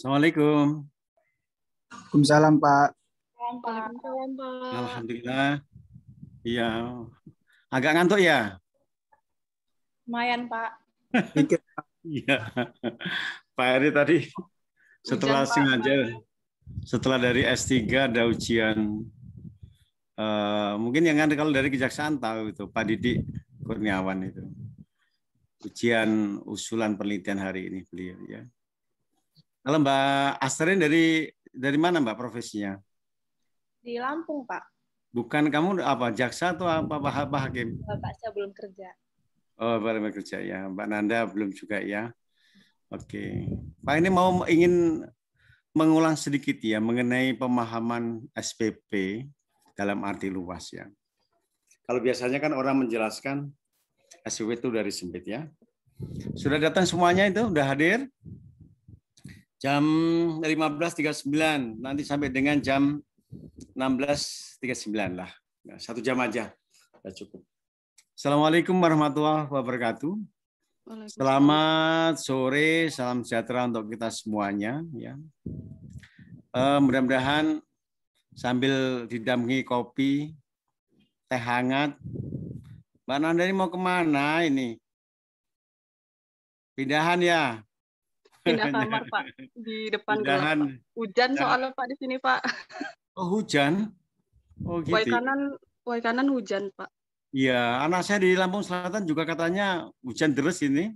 Assalamualaikum. Waalaikumsalam, Pak. Waalaikumsalam, Pak. Alhamdulillah. Iya. Agak ngantuk ya? Lumayan, Pak. Dikit. Iya. Pak Eri tadi setelah Hujan, Pak, sengaja, kemarin. setelah dari S3 ada ujian. Mungkin yang ada kalau dari Kejaksaan tahu itu, Pak Didik Kurniawan itu. Ujian usulan penelitian hari ini beliau ya. Kalau Mbak Astrin dari mana Mbak profesinya? Di Lampung, Pak. Bukan kamu apa jaksa atau apa hakim? Bapak saya belum kerja. Oh, baru bekerja ya. Mbak Nanda belum juga ya. Oke. Pak ini ingin mengulang sedikit ya mengenai pemahaman SPP dalam arti luas ya. Kalau biasanya kan orang menjelaskan SPP itu dari sempit ya. Sudah datang semuanya itu? Sudah hadir? Jam 15.39, nanti sampai dengan jam 16.39 lah. 1 jam aja, sudah cukup. Assalamualaikum warahmatullahi wabarakatuh. Selamat sore, salam sejahtera untuk kita semuanya. Ya. Mudah-mudahan sambil didampingi kopi, teh hangat. Mbak Nanda ini mau kemana ini? Pindahan ya? Pindah kamar, Pak. Di depan gelap, Pak. Hujan soalnya, Pak, di sini, Pak. Oh, hujan? Oh, gitu. Wai kanan hujan, Pak. Iya, anak saya di Lampung Selatan juga katanya hujan deras ini.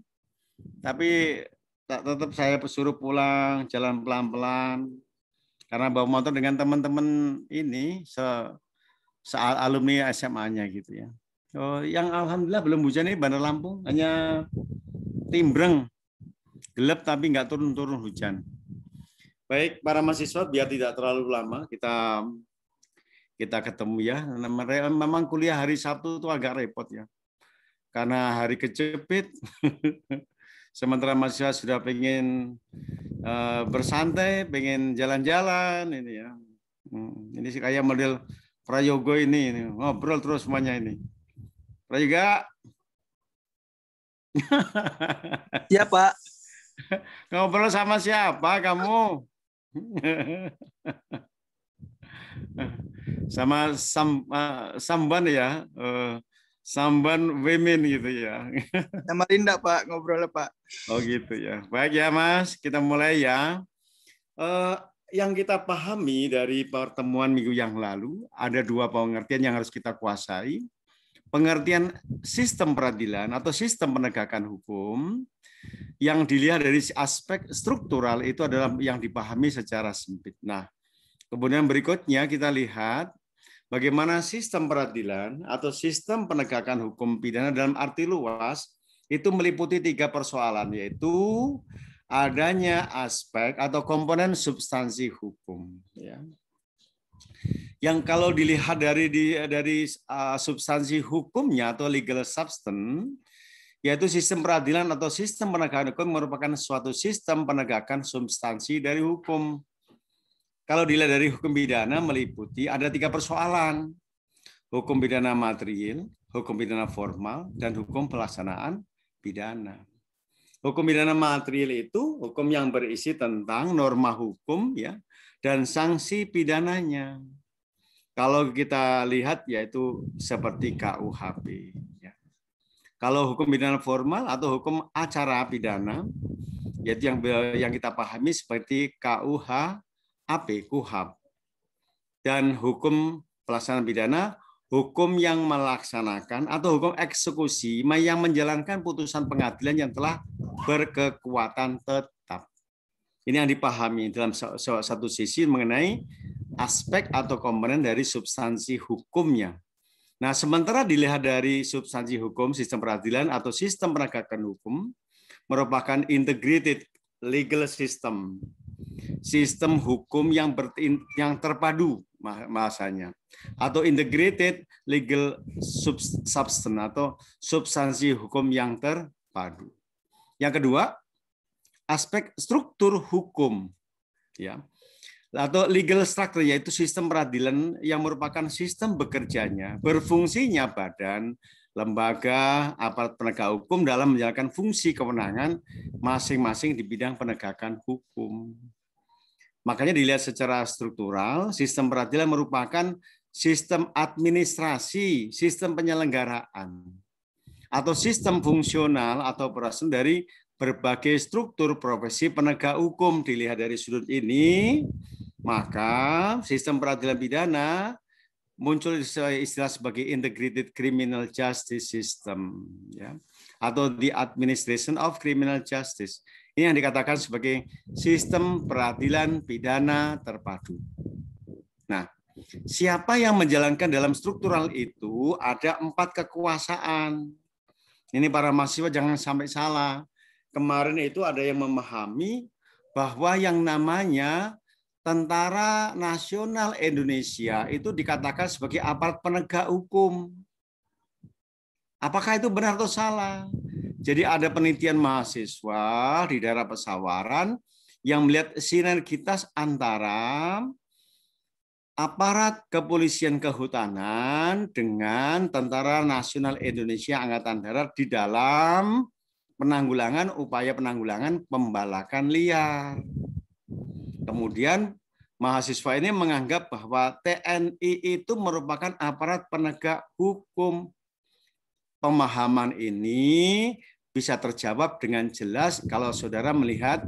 Tapi tetap saya suruh pulang, jalan pelan-pelan. Karena bawa motor dengan teman-teman ini, alumni SMA-nya gitu ya. Oh, yang alhamdulillah belum hujan ini Bandar Lampung, hanya timbreng. Gelap tapi nggak turun-turun hujan. Baik, para mahasiswa biar tidak terlalu lama kita ketemu ya. Memang kuliah hari Sabtu itu agak repot ya. Karena hari kejepit, sementara mahasiswa sudah pengen bersantai, pengen jalan-jalan ini ya. Ini sih kayak model Prayogo ini ngobrol terus semuanya ini. Prayoga. Ya, Pak. Ngobrol sama siapa kamu? Sama Samban ya, Samban Women gitu ya. Sama Linda, Pak, ngobrolnya, Pak. Oh gitu ya. Baik ya Mas, kita mulai ya. Yang kita pahami dari pertemuan minggu yang lalu, ada 2 pengertian yang harus kita kuasai. Pengertian sistem peradilan atau sistem penegakan hukum yang dilihat dari aspek struktural itu adalah yang dipahami secara sempit. Nah, kemudian berikutnya kita lihat bagaimana sistem peradilan atau sistem penegakan hukum pidana dalam arti luas itu meliputi 3 persoalan, yaitu adanya aspek atau komponen substansi hukum. Ya. Yang kalau dilihat dari substansi hukumnya atau legal substance, yaitu sistem peradilan atau sistem penegakan hukum merupakan suatu sistem penegakan substansi dari hukum. Kalau dilihat dari hukum pidana meliputi ada 3 persoalan. Hukum pidana material, hukum pidana formal, dan hukum pelaksanaan pidana. Hukum pidana material itu hukum yang berisi tentang norma hukum ya dan sanksi pidananya. Kalau kita lihat yaitu seperti KUHP. Ya. Kalau hukum pidana formal atau hukum acara pidana, yaitu yang kita pahami seperti KUHP, KUHAP. Dan hukum pelaksanaan pidana, hukum yang melaksanakan atau hukum eksekusi yang menjalankan putusan pengadilan yang telah berkekuatan tetap. Ini yang dipahami dalam satu sisi mengenai aspek atau komponen dari substansi hukumnya. Nah, sementara dilihat dari substansi hukum, sistem peradilan atau sistem penegakan hukum merupakan integrated legal system. Sistem hukum yang terpadu bahasanya. Atau integrated legal substance atau substansi hukum yang terpadu. Yang kedua, aspek struktur hukum. Ya. Atau legal structure, yaitu sistem peradilan yang merupakan sistem bekerjanya, berfungsinya badan, lembaga, aparat penegak hukum dalam menjalankan fungsi kewenangan masing-masing di bidang penegakan hukum. Makanya dilihat secara struktural, sistem peradilan merupakan sistem administrasi, sistem penyelenggaraan, atau sistem fungsional atau operasional dari berbagai struktur profesi penegak hukum. Dilihat dari sudut ini, maka sistem peradilan pidana muncul istilah sebagai Integrated Criminal Justice System, ya, atau the Administration of Criminal Justice. Ini yang dikatakan sebagai sistem peradilan pidana terpadu. Nah, siapa yang menjalankan dalam struktural itu? Ada 4 kekuasaan. Ini para mahasiswa jangan sampai salah. Kemarin itu ada yang memahami bahwa yang namanya Tentara Nasional Indonesia itu dikatakan sebagai aparat penegak hukum. Apakah itu benar atau salah? Jadi ada penelitian mahasiswa di daerah Pesawaran yang melihat sinergitas antara aparat kepolisian kehutanan dengan Tentara Nasional Indonesia Angkatan Darat di dalam upaya penanggulangan pembalakan liar. Kemudian mahasiswa ini menganggap bahwa TNI itu merupakan aparat penegak hukum. Pemahaman ini bisa terjawab dengan jelas kalau saudara melihat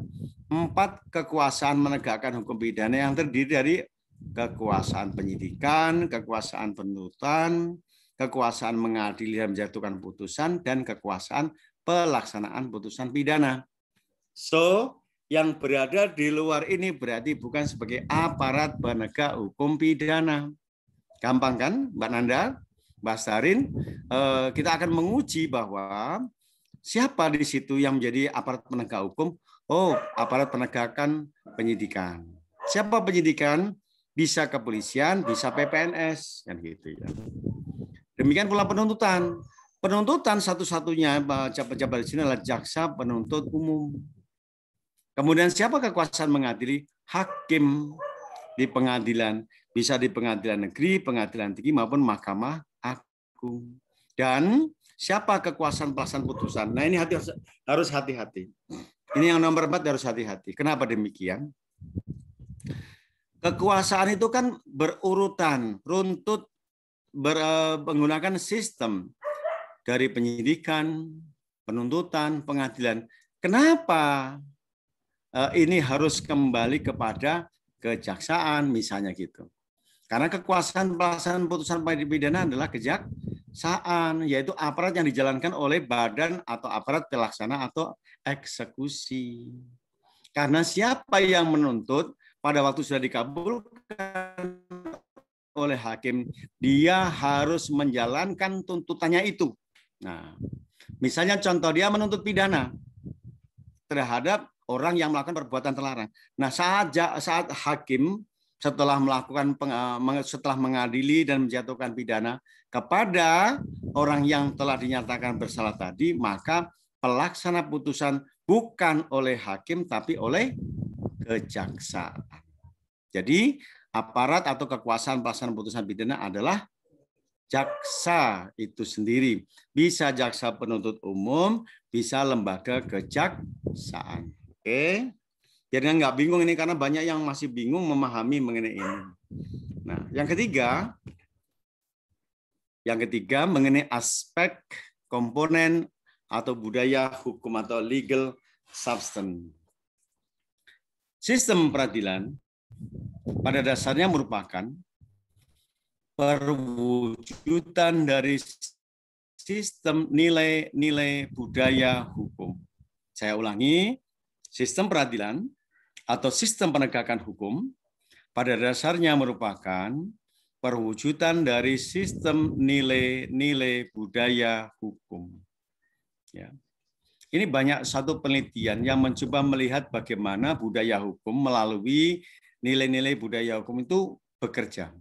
4 kekuasaan menegakkan hukum pidana yang terdiri dari kekuasaan penyidikan, kekuasaan penuntutan, kekuasaan mengadili dan menjatuhkan putusan, dan kekuasaan pelaksanaan putusan pidana. So, yang berada di luar ini berarti bukan sebagai aparat penegak hukum pidana. Gampang kan, Mbak Nanda, Mbak Sarin? Kita akan menguji bahwa siapa di situ yang menjadi aparat penegak hukum. Oh, aparat penegakan penyidikan. Siapa penyidikan? Bisa kepolisian, bisa PPNS, kan gitu ya. Demikian pula penuntutan. Penuntutan satu-satunya pejabat di sini adalah jaksa penuntut umum. Kemudian siapa kekuasaan mengadili? Hakim di pengadilan. Bisa di pengadilan negeri, pengadilan tinggi, maupun Mahkamah Agung. Dan siapa kekuasaan pelaksanaan putusan? Nah ini harus hati-hati. Ini yang nomor 4 harus hati-hati. Kenapa demikian? Kekuasaan itu kan berurutan, runtut, menggunakan sistem dari penyidikan, penuntutan, pengadilan. Kenapa ini harus kembali kepada kejaksaan misalnya gitu? Karena kekuasaan pelaksanaan putusan pidana adalah kejaksaan, yaitu aparat yang dijalankan oleh badan atau aparat pelaksana atau eksekusi. Karena siapa yang menuntut pada waktu sudah dikabulkan oleh hakim, dia harus menjalankan tuntutannya itu. Nah, misalnya contoh dia menuntut pidana terhadap orang yang melakukan perbuatan terlarang. Nah, saat hakim setelah mengadili dan menjatuhkan pidana kepada orang yang telah dinyatakan bersalah tadi, maka pelaksana putusan bukan oleh hakim tapi oleh kejaksaan. Jadi aparat atau kekuasaan pelaksanaan putusan pidana adalah jaksa itu sendiri. Bisa jaksa penuntut umum, bisa lembaga kejaksaan. Oke. Jadi nggak bingung ini karena banyak yang masih bingung memahami mengenai ini. Nah, yang ketiga mengenai aspek komponen atau budaya hukum atau legal substance. Sistem peradilan pada dasarnya merupakan perwujudan dari sistem nilai-nilai budaya hukum. Saya ulangi, sistem peradilan atau sistem penegakan hukum pada dasarnya merupakan perwujudan dari sistem nilai-nilai budaya hukum. Ya. Ini banyak satu penelitian yang mencoba melihat bagaimana budaya hukum melalui nilai-nilai budaya hukum itu bekerja.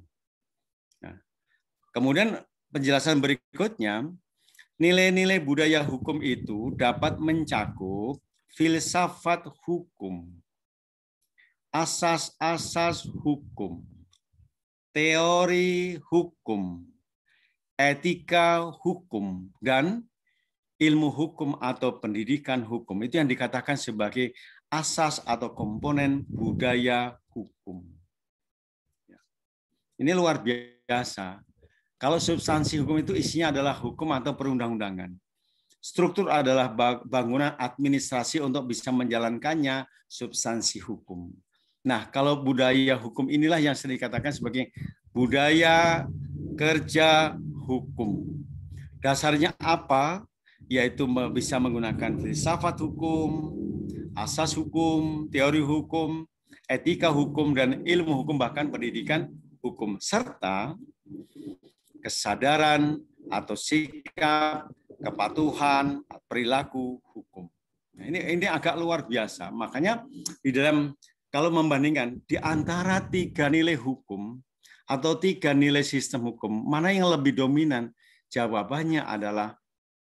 Nah, kemudian penjelasan berikutnya, nilai-nilai budaya hukum itu dapat mencakup filsafat hukum, asas-asas hukum, teori hukum, etika hukum, dan ilmu hukum atau pendidikan hukum. Itu yang dikatakan sebagai asas atau komponen budaya hukum. Ini luar biasa. Kalau substansi hukum itu isinya adalah hukum atau perundang-undangan. Struktur adalah bangunan administrasi untuk bisa menjalankannya substansi hukum. Nah, kalau budaya hukum inilah yang sering dikatakan sebagai budaya kerja hukum. Dasarnya apa? Yaitu bisa menggunakan filsafat hukum, asas hukum, teori hukum, etika hukum, dan ilmu hukum, bahkan pendidikan hukum, serta kesadaran atau sikap, kepatuhan, perilaku hukum. Nah, ini agak luar biasa. Makanya di dalam, kalau membandingkan di antara 3 nilai hukum atau 3 nilai sistem hukum, mana yang lebih dominan? Jawabannya adalah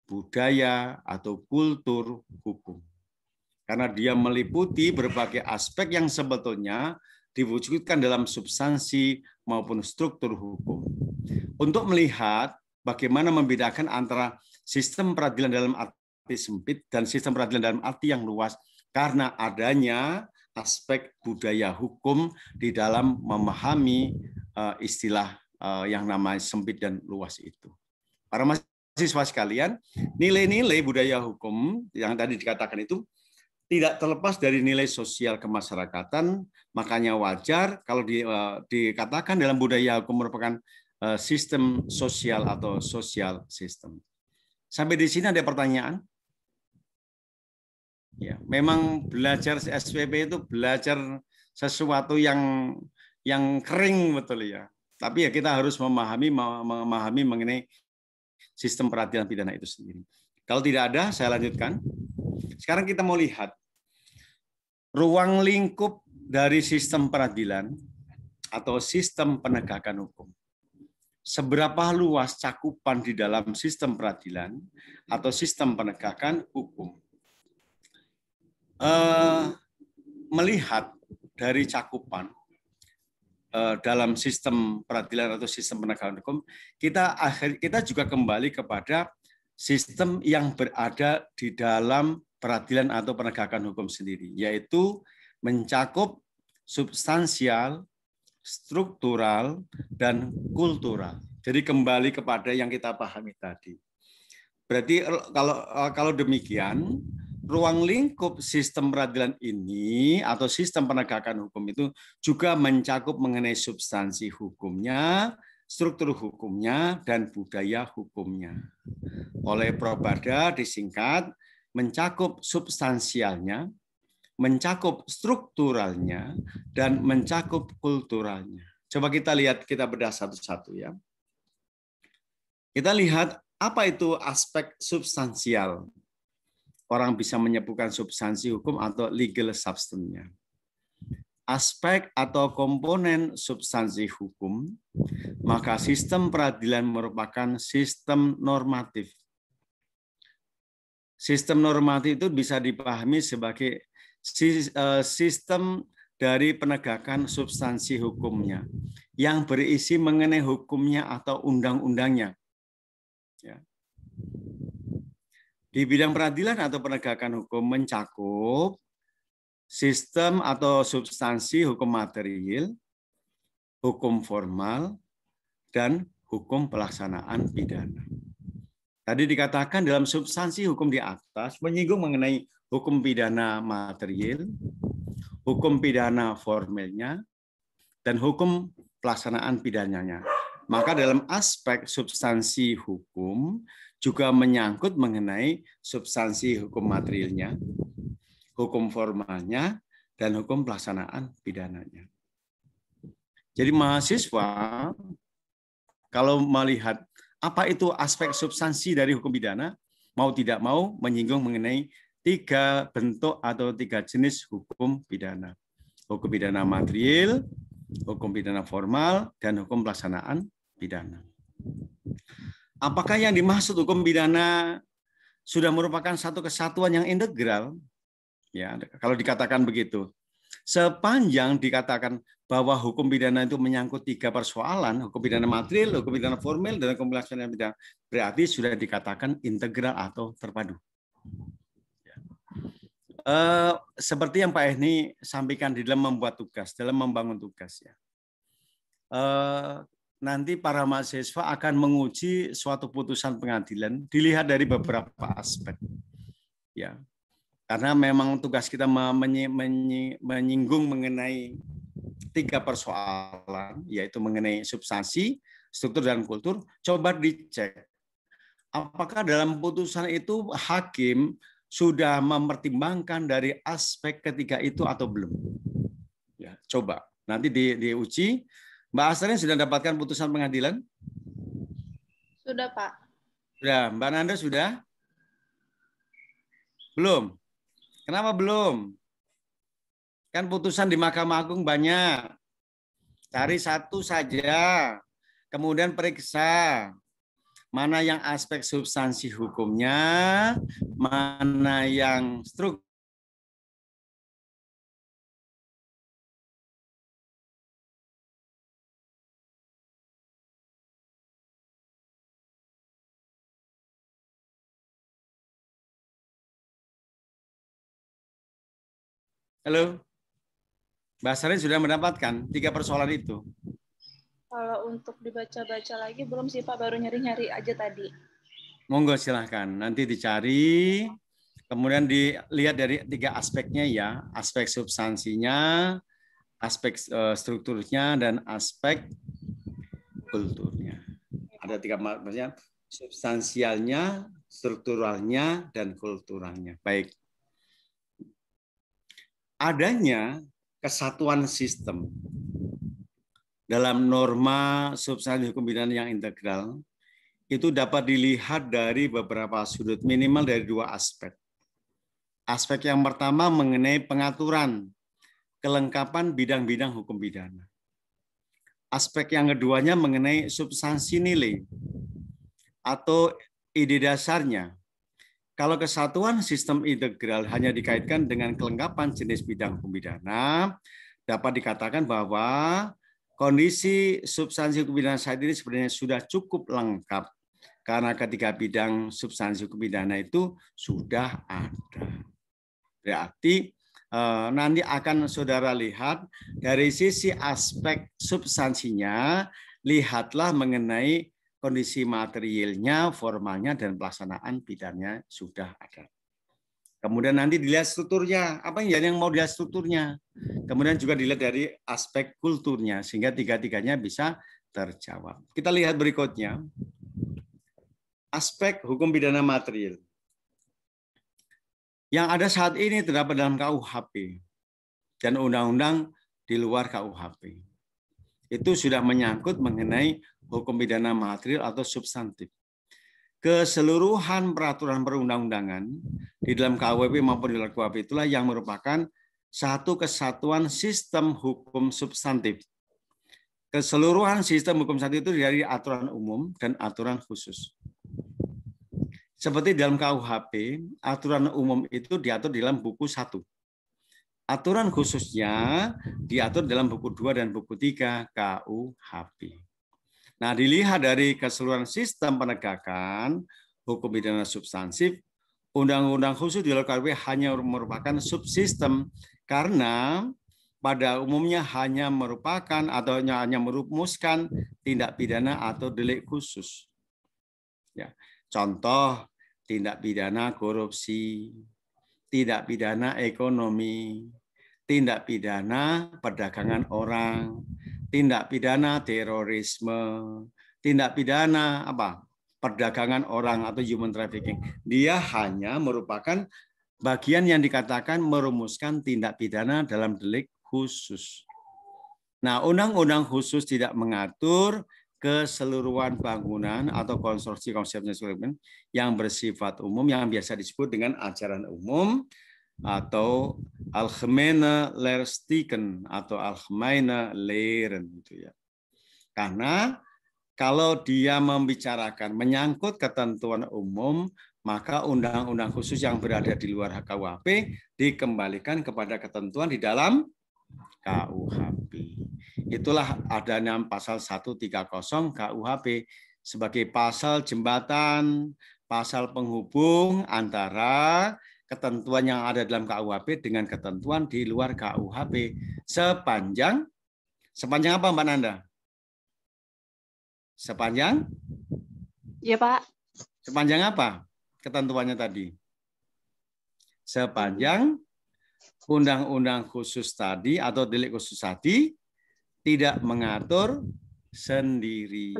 budaya atau kultur hukum. Karena dia meliputi berbagai aspek yang sebetulnya diwujudkan dalam substansi maupun struktur hukum. Untuk melihat bagaimana membedakan antara sistem peradilan dalam arti sempit dan sistem peradilan dalam arti yang luas, karena adanya aspek budaya hukum di dalam memahami istilah yang namanya sempit dan luas itu. Para mahasiswa sekalian, nilai-nilai budaya hukum yang tadi dikatakan itu tidak terlepas dari nilai sosial kemasyarakatan, makanya wajar kalau dikatakan dalam budaya hukum merupakan sistem sosial atau social system. Sampai di sini ada pertanyaan? Ya, memang belajar SPP itu belajar sesuatu yang kering betul ya. Tapi ya kita harus memahami mengenai sistem peradilan pidana itu sendiri. Kalau tidak ada, saya lanjutkan. Sekarang kita mau lihat ruang lingkup dari sistem peradilan atau sistem penegakan hukum. Seberapa luas cakupan di dalam sistem peradilan atau sistem penegakan hukum. Melihat dari cakupan dalam sistem peradilan atau sistem penegakan hukum, kita juga kembali kepada sistem yang berada di dalam peradilan atau penegakan hukum sendiri, yaitu mencakup substansial, struktural, dan kultural. Jadi kembali kepada yang kita pahami tadi. Berarti kalau demikian, ruang lingkup sistem peradilan ini atau sistem penegakan hukum itu juga mencakup mengenai substansi hukumnya, struktur hukumnya, dan budaya hukumnya. Oleh Probada disingkat mencakup substansialnya, mencakup strukturalnya, dan mencakup kulturalnya. Coba kita lihat, kita bedah satu-satu ya. Kita lihat apa itu aspek substansial. Orang bisa menyebutkan substansi hukum atau legal substance-nya. Aspek atau komponen substansi hukum, maka sistem peradilan merupakan sistem normatif. Sistem normatif itu bisa dipahami sebagai sistem dari penegakan substansi hukumnya yang berisi mengenai hukumnya atau undang-undangnya. Ya. Di bidang peradilan atau penegakan hukum mencakup sistem atau substansi hukum material, hukum formal, dan hukum pelaksanaan pidana. Tadi dikatakan dalam substansi hukum di atas menyinggung mengenai hukum pidana material, hukum pidana formalnya, dan hukum pelaksanaan pidananya. Maka dalam aspek substansi hukum juga menyangkut mengenai substansi hukum materialnya, hukum formalnya, dan hukum pelaksanaan pidananya. Jadi mahasiswa kalau melihat apa itu aspek substansi dari hukum pidana, mau tidak mau menyinggung mengenai 3 bentuk atau 3 jenis hukum pidana. Hukum pidana material, hukum pidana formal, dan hukum pelaksanaan pidana. Apakah yang dimaksud hukum pidana sudah merupakan satu kesatuan yang integral? Ya, kalau dikatakan begitu. Sepanjang dikatakan bahwa hukum pidana itu menyangkut 3 persoalan, hukum pidana material, hukum pidana formal, dan hukum pelaksanaan pidana, berarti sudah dikatakan integral atau terpadu. Seperti yang Pak Ehni sampaikan di dalam membuat tugas, dalam membangun tugas ya. Nanti para mahasiswa akan menguji suatu putusan pengadilan dilihat dari beberapa aspek. Ya. Karena memang tugas kita menyinggung mengenai 3 persoalan, yaitu mengenai substansi, struktur, dan kultur. Coba dicek, apakah dalam putusan itu hakim sudah mempertimbangkan dari aspek ketiga itu atau belum? Ya, coba nanti diuji. Mbak Astrin sudah dapatkan putusan pengadilan? Sudah, Pak. Sudah. Mbak Nanda sudah? Belum. Kenapa belum? Kan putusan di Mahkamah Agung banyak. Cari satu saja. Kemudian periksa. Mana yang aspek substansi hukumnya, mana yang struktur. Halo, Mbak Sarin sudah mendapatkan 3 persoalan itu? Kalau untuk dibaca-baca lagi belum sih Pak, baru nyari-nyari aja tadi. Monggo silahkan, nanti dicari, kemudian dilihat dari 3 aspeknya ya, aspek substansinya, aspek strukturnya, dan aspek kulturnya. Ada 3 maksudnya, substansialnya, strukturalnya, dan kulturalnya. Baik. Adanya kesatuan sistem dalam norma substansi hukum pidana yang integral itu dapat dilihat dari beberapa sudut, minimal dari 2 aspek. Aspek yang pertama mengenai pengaturan kelengkapan bidang-bidang hukum pidana. Aspek yang keduanya mengenai substansi nilai atau ide dasarnya. Kalau kesatuan sistem integral hanya dikaitkan dengan kelengkapan jenis bidang hukum pidana, dapat dikatakan bahwa kondisi substansi hukum pidana saat ini sebenarnya sudah cukup lengkap karena ketiga bidang substansi hukum pidana itu sudah ada. Berarti nanti akan saudara lihat dari sisi aspek substansinya, lihatlah mengenai kondisi materialnya, formalnya, dan pelaksanaan pidananya sudah ada. Kemudian nanti dilihat strukturnya, apa yang mau dilihat strukturnya. Kemudian juga dilihat dari aspek kulturnya, sehingga 3-tiganya bisa terjawab. Kita lihat berikutnya, aspek hukum pidana material. Yang ada saat ini terdapat dalam KUHP dan undang-undang di luar KUHP. Itu sudah menyangkut mengenai hukum pidana material atau substantif. Keseluruhan peraturan perundang-undangan di dalam KUHP maupun di luar KUHP itulah yang merupakan satu kesatuan sistem hukum substantif. Keseluruhan sistem hukum substantif itu dari aturan umum dan aturan khusus. Seperti dalam KUHP, aturan umum itu diatur di dalam buku 1. Aturan khususnya diatur dalam buku 2 dan buku 3 KUHP. Nah, dilihat dari keseluruhan sistem penegakan hukum pidana substansif, undang-undang khusus di luar KUHP hanya merupakan subsistem karena pada umumnya hanya merupakan atau hanya merumuskan tindak pidana atau delik khusus. Ya, contoh tindak pidana korupsi, tindak pidana ekonomi, tindak pidana perdagangan orang, tindak pidana terorisme, tindak pidana perdagangan orang atau human trafficking. Dia hanya merupakan bagian yang dikatakan merumuskan tindak pidana dalam delik khusus. Nah, undang-undang khusus tidak mengatur keseluruhan bangunan atau konstruksi konsepnya yang bersifat umum yang biasa disebut dengan ajaran umum atau Algemene Lehrstücken atau Allgemeine Lehren gitu ya. Karena kalau dia membicarakan menyangkut ketentuan umum, maka undang-undang khusus yang berada di luar KUHP dikembalikan kepada ketentuan di dalam KUHP. Itulah adanya pasal 130 KUHP sebagai pasal jembatan, pasal penghubung antara ketentuan yang ada dalam KUHP dengan ketentuan di luar KUHP sepanjang apa Mbak Nanda? Sepanjang? Iya, Pak. Sepanjang apa ketentuannya tadi? Sepanjang undang-undang khusus tadi atau delik khusus tadi tidak mengatur sendiri.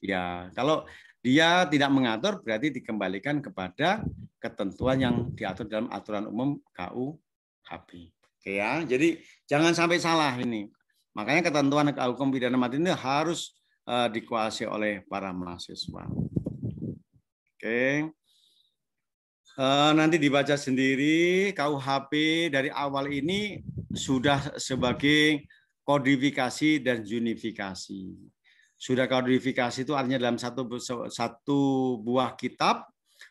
Ya, kalau dia tidak mengatur berarti dikembalikan kepada ketentuan yang diatur dalam aturan umum KUHP. Oke ya, jadi jangan sampai salah ini. Makanya ketentuan hukum pidana mati ini harus dikuasai oleh para mahasiswa. Oke. Nanti dibaca sendiri KUHP dari awal ini sudah sebagai kodifikasi dan junifikasi. Sudah kodifikasi itu artinya dalam satu buah kitab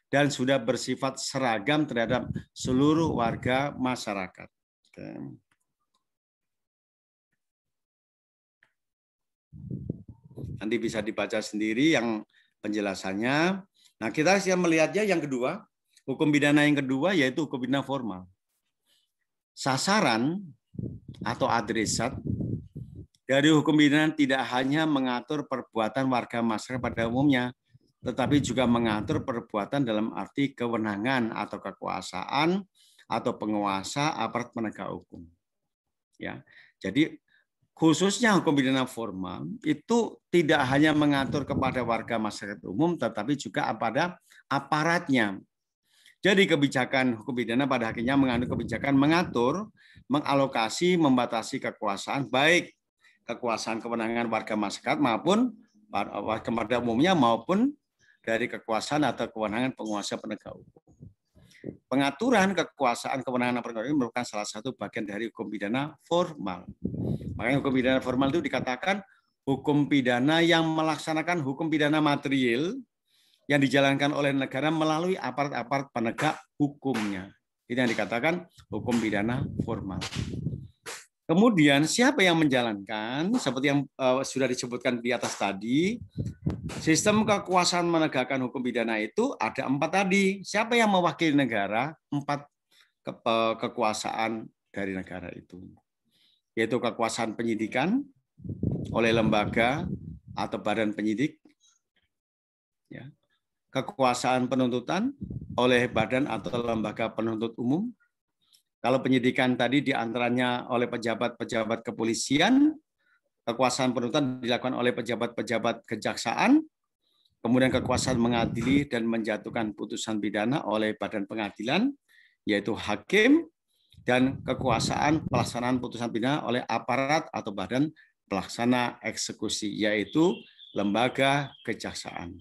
dan sudah bersifat seragam terhadap seluruh warga masyarakat. Oke. Nanti bisa dibaca sendiri yang penjelasannya. Nah, kita siap melihatnya yang kedua. Hukum pidana yang kedua yaitu hukum pidana formal. Sasaran atau adresat dari hukum pidana tidak hanya mengatur perbuatan warga masyarakat pada umumnya, tetapi juga mengatur perbuatan dalam arti kewenangan atau kekuasaan atau penguasa aparat penegak hukum. Ya, jadi khususnya hukum pidana formal itu tidak hanya mengatur kepada warga masyarakat umum, tetapi juga pada aparatnya. Jadi kebijakan hukum pidana pada akhirnya mengandung kebijakan mengatur, mengalokasi, membatasi kekuasaan, baik kekuasaan kewenangan warga masyarakat maupun warga pada umumnya maupun dari kekuasaan atau kewenangan penguasa penegak hukum. Pengaturan kekuasaan kewenangan penegak hukum merupakan salah satu bagian dari hukum pidana formal. Makanya hukum pidana formal itu dikatakan hukum pidana yang melaksanakan hukum pidana material yang dijalankan oleh negara melalui aparat-aparat penegak hukumnya. Ini yang dikatakan hukum pidana formal. Kemudian siapa yang menjalankan? Seperti yang sudah disebutkan di atas tadi, sistem kekuasaan menegakkan hukum pidana itu ada 4 tadi. Siapa yang mewakili negara? 4 kekuasaan dari negara itu. Yaitu kekuasaan penyidikan oleh lembaga atau badan penyidik. Ya. Kekuasaan penuntutan oleh badan atau lembaga penuntut umum. Kalau penyidikan tadi diantaranya oleh pejabat-pejabat kepolisian, kekuasaan penuntutan dilakukan oleh pejabat-pejabat kejaksaan, kemudian kekuasaan mengadili dan menjatuhkan putusan pidana oleh badan pengadilan, yaitu hakim, dan kekuasaan pelaksanaan putusan pidana oleh aparat atau badan pelaksana eksekusi, yaitu lembaga kejaksaan.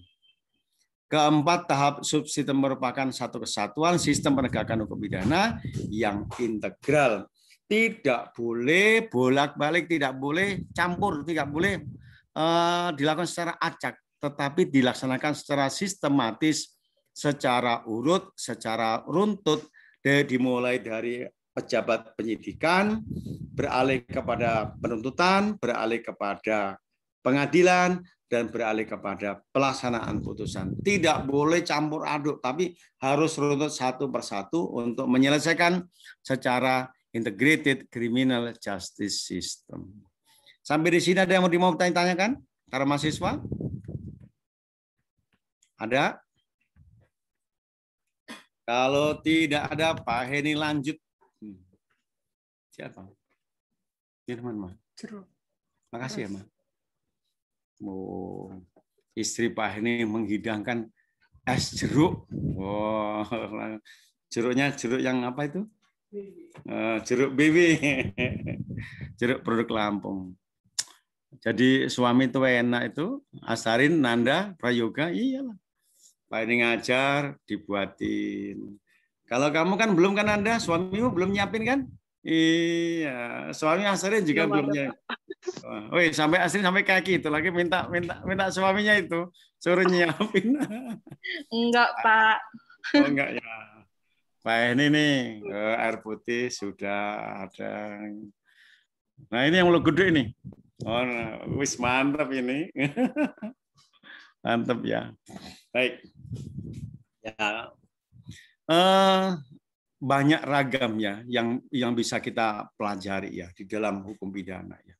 Keempat, tahap subsistem merupakan satu kesatuan sistem penegakan hukum pidana yang integral. Tidak boleh bolak-balik, tidak boleh campur, tidak boleh dilakukan secara acak, tetapi dilaksanakan secara sistematis, secara urut, secara runtut, dimulai dari pejabat penyidikan, beralih kepada penuntutan, beralih kepada pengadilan, dan beralih kepada pelaksanaan putusan. Tidak boleh campur aduk, tapi harus runtut satu persatu untuk menyelesaikan secara integrated criminal justice system. Sampai di sini ada yang mau ditanyakan para mahasiswa? Ada? Kalau tidak ada, Pak Heni lanjut. Siapa? Firman, Ma. Makasih ya, Ma. Oh, istri Pak Heni menghidangkan es jeruk. Wow, jeruknya jeruk yang apa itu? Jeruk BB. Jeruk produk Lampung. Jadi suami itu enak itu, Asarin, Nanda, Prayoga, iyalah. Pak Heni ngajar, dibuatin. Kalau kamu kan belum kan Anda, suamimu belum nyiapin kan? Iya, suami Asarin juga belum nyiapin. Woi, sampai asli sampai kaki itu lagi minta suaminya itu suruh nyiapin. Enggak, Pak. Oh enggak ya. Pak ini nih air putih sudah ada. Nah ini yang lo gede nih. Oh, wis mantap ini. Mantap ya. Baik. Ya. banyak ragamnya yang bisa kita pelajari ya di dalam hukum pidana ya.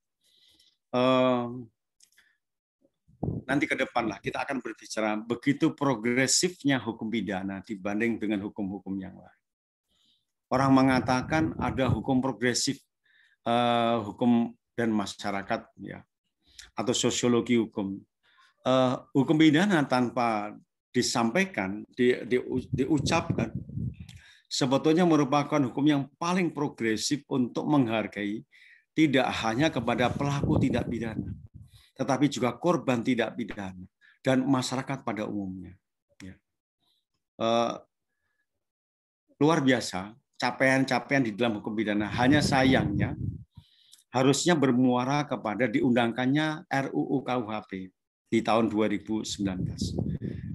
Nanti ke depan lah kita akan berbicara begitu progresifnya hukum pidana dibanding dengan hukum-hukum yang lain. Orang mengatakan ada hukum progresif, hukum dan masyarakat ya, atau sosiologi hukum. Hukum pidana tanpa disampaikan, diucapkan, sebetulnya merupakan hukum yang paling progresif untuk menghargai tidak hanya kepada pelaku tindak pidana, tetapi juga korban tindak pidana dan masyarakat pada umumnya. Ya. Luar biasa capaian-capaian di dalam hukum pidana. Hanya sayangnya harusnya bermuara kepada diundangkannya RUU KUHP di tahun 2019.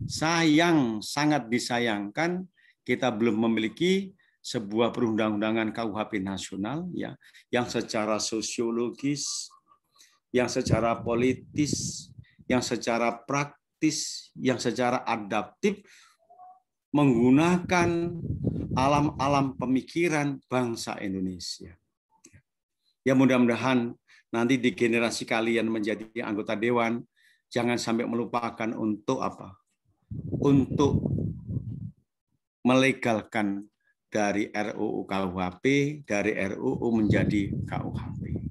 Sangat disayangkan kita belum memiliki sebuah perundang-undangan KUHP nasional ya, yang secara sosiologis, yang secara politis, yang secara praktis, yang secara adaptif menggunakan alam-alam pemikiran bangsa Indonesia. Ya mudah-mudahan nanti di generasi kalian menjadi anggota dewan, jangan sampai melupakan untuk apa? Untuk melegalkan dari RUU KUHP, dari RUU menjadi KUHP.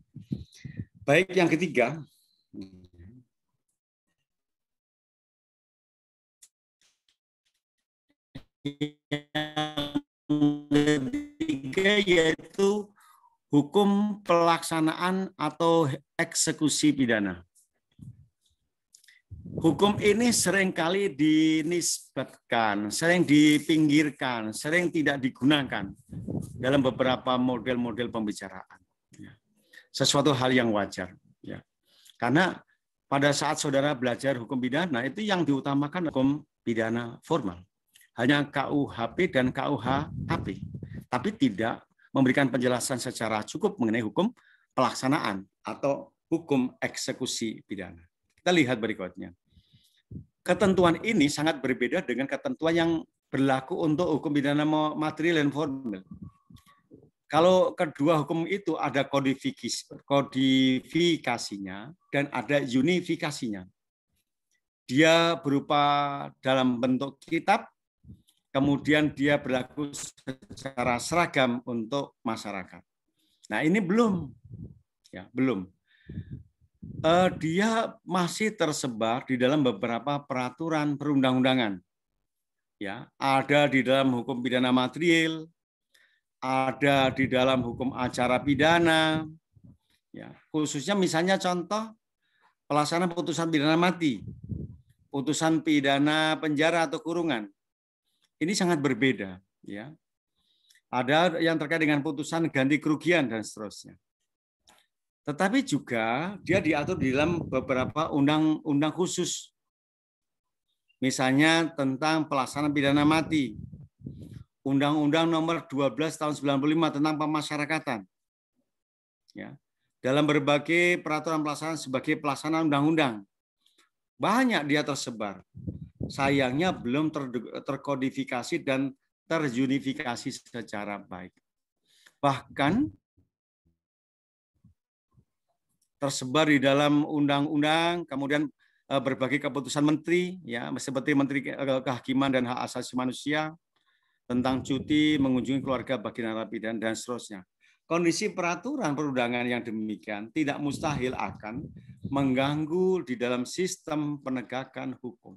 Baik, yang ketiga. Yang ketiga yaitu hukum pelaksanaan atau eksekusi pidana. Hukum ini seringkali dinisbatkan, sering dipinggirkan, sering tidak digunakan dalam beberapa model-model pembicaraan. Sesuatu hal yang wajar. Karena pada saat saudara belajar hukum pidana, itu yang diutamakan hukum pidana formal. Hanya KUHP dan KUHAP. Tapi tidak memberikan penjelasan secara cukup mengenai hukum pelaksanaan atau hukum eksekusi pidana. Kita lihat berikutnya. Ketentuan ini sangat berbeda dengan ketentuan yang berlaku untuk hukum pidana material dan formal. Kalau kedua hukum itu ada kodifikasinya dan ada unifikasinya. Dia berupa dalam bentuk kitab, kemudian dia berlaku secara seragam untuk masyarakat. Nah ini belum, ya belum. Dia masih tersebar di dalam beberapa peraturan perundang-undangan. Ya, ada di dalam hukum pidana material, ada di dalam hukum acara pidana. Ya, khususnya misalnya contoh pelaksanaan putusan pidana mati, putusan pidana penjara atau kurungan. Ini sangat berbeda. Ya, ada yang terkait dengan putusan ganti kerugian dan seterusnya. Tetapi juga dia diatur di dalam beberapa undang-undang khusus. Misalnya tentang pelaksanaan pidana mati. Undang-Undang Nomor 12 Tahun 95 tentang pemasyarakatan. Ya. Dalam berbagai peraturan pelaksanaan sebagai pelaksanaan undang-undang. Banyak dia tersebar. Sayangnya belum terkodifikasi dan terunifikasi secara baik. Bahkan tersebar di dalam undang-undang, kemudian berbagai keputusan menteri, ya seperti Menteri Kehakiman dan Hak Asasi Manusia tentang cuti mengunjungi keluarga bagi narapidana dan seterusnya. Kondisi peraturan perundangan yang demikian tidak mustahil akan mengganggu di dalam sistem penegakan hukum.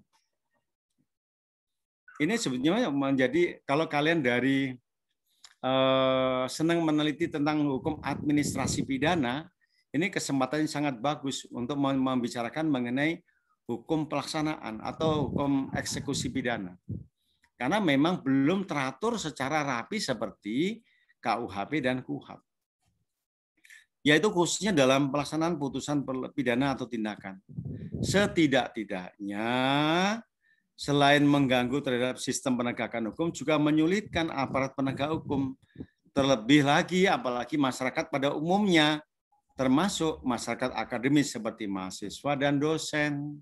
Ini sebenarnya menjadi, kalau kalian dari senang meneliti tentang hukum administrasi pidana, ini kesempatan yang sangat bagus untuk membicarakan mengenai hukum pelaksanaan atau hukum eksekusi pidana. Karena memang belum teratur secara rapi seperti KUHP dan KUHAP. Yaitu khususnya dalam pelaksanaan putusan pidana atau tindakan. Setidak-tidaknya selain mengganggu terhadap sistem penegakan hukum, juga menyulitkan aparat penegak hukum. Terlebih lagi, apalagi masyarakat pada umumnya, termasuk masyarakat akademis seperti mahasiswa dan dosen.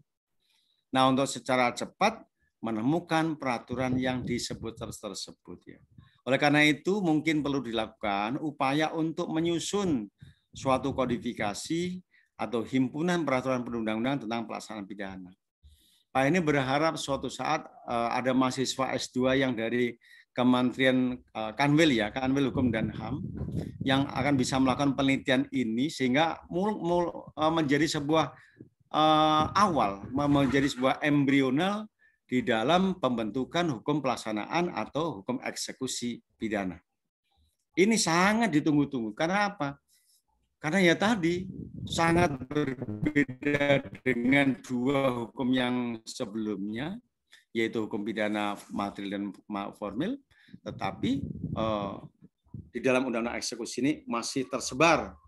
Nah, untuk secara cepat menemukan peraturan yang disebut tersebut ya. Oleh karena itu mungkin perlu dilakukan upaya untuk menyusun suatu kodifikasi atau himpunan peraturan perundang-undangan tentang pelaksanaan pidana. Pak ini berharap suatu saat ada mahasiswa S2 yang dari Kementerian Kanwil ya, Kanwil Hukum dan HAM yang akan bisa melakukan penelitian ini sehingga menjadi sebuah awal, menjadi sebuah embrional di dalam pembentukan hukum pelaksanaan atau hukum eksekusi pidana. Ini sangat ditunggu-tunggu. Karena apa? Karena ya tadi sangat berbeda dengan dua hukum yang sebelumnya, yaitu hukum pidana material dan formil, tetapi di dalam undang-undang eksekusi ini masih tersebar